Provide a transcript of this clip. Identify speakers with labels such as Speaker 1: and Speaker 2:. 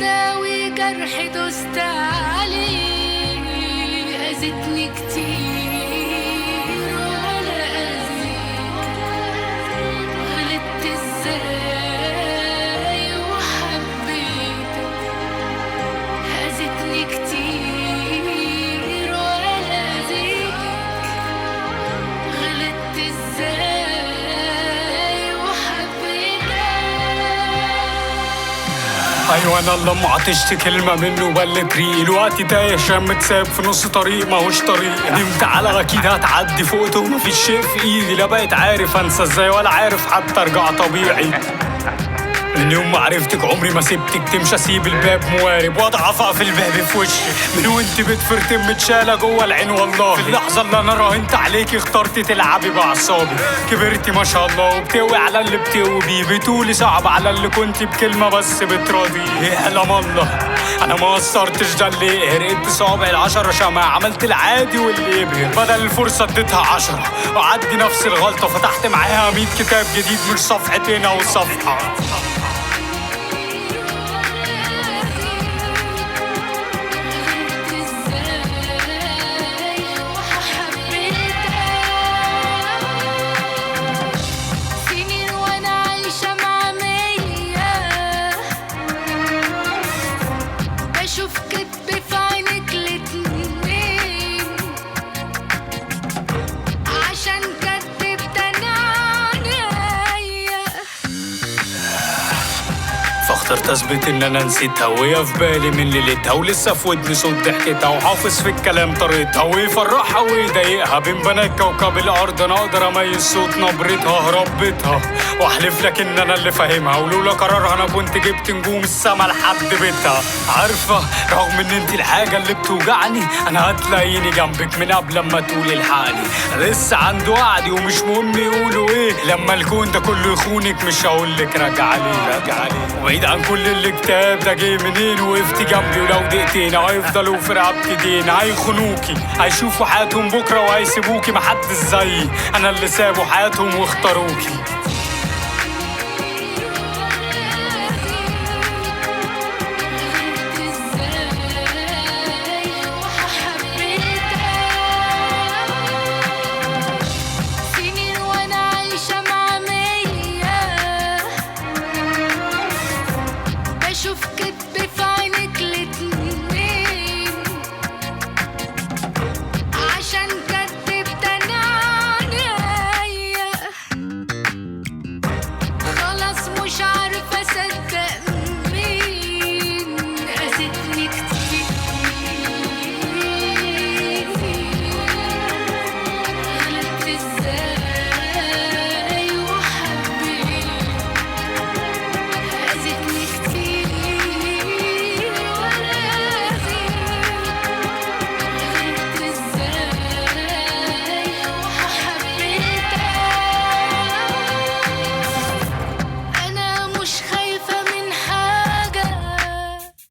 Speaker 1: داوي جرح دوست عليه، أذتني كتير ولا أذيك، غلطت ازاي وحبيتك، أذتني كتير ولا أذيك، غلطت ازاي وحبيتك.
Speaker 2: ايوه انا اللي ما عطشت كلمه منه بلت ريق، الوقت تايه عشان متساب في نص طريق ماهوش طريق، ندمت على اكيد هتعدي فوقته مفيش شيء في ايدي، لا بقيت عارف انسى ازاي ولا عارف حتى ارجع طبيعي. من يوم ما عرفتك عمري ما سبتك تمشي، اسيب الباب موارب واضعف اقفل الباب في وشك، من وانت بتفرتم متشاله جوه العين والله، في اللحظه اللي انا راهنت عليكي اخترتي تلعبي باعصابي، كبرتي ما شاء الله وبتقوي على اللي بتقوي بيه، بتقولي صعب على اللي كنت بكلمه بس بتراضيه، يعلم الله انا ما قصرتش، ده اللي يقهر، ادي صوابعي العشرة شمع، عملت العادي واللي يبهر، بدل الفرصه اديتها 10 وعدي نفس الغلطه، فتحت معاها 100 كتاب جديد مش صفحتين او صفحه.
Speaker 1: بشوف كدب في عينك الاتنين، عشان كدبت انا عينيا،
Speaker 2: فاخترت اثبت ان انا نسيتها وهي في بالي من ليلتها، ولسه في ودني صوت ضحكتها وحافظ في الكلام طريقتها، ويفرحها ويضايقها بين بنات كوكب الارض، انا اقدر اميز صوت نبرتها ربتها، واحلف لك ان انا اللي فاهمها، ولولا قرارها انا كنت جبت نجوم السما لحد بيتها. عارفه رغم ان انت الحاجه اللي بتوجعني، انا هتلاقيني جنبك من قبل لما تقولي الحقني، لسه عندي وعدي ومش مهم يقولوا ايه، لما الكون ده كله يخونك مش هقولك راجع لي راجع لي، بعيد عن كل الكتاب ده جاي منين، وقفت جنبي ولو دقيقتين هيفضلوا في رقبتي دين، هيخونوكي هيشوفوا حياتهم بكره وهيسيبوكي، محدش زيي انا اللي سابوا حياتهم واختاروكي.
Speaker 1: بشوف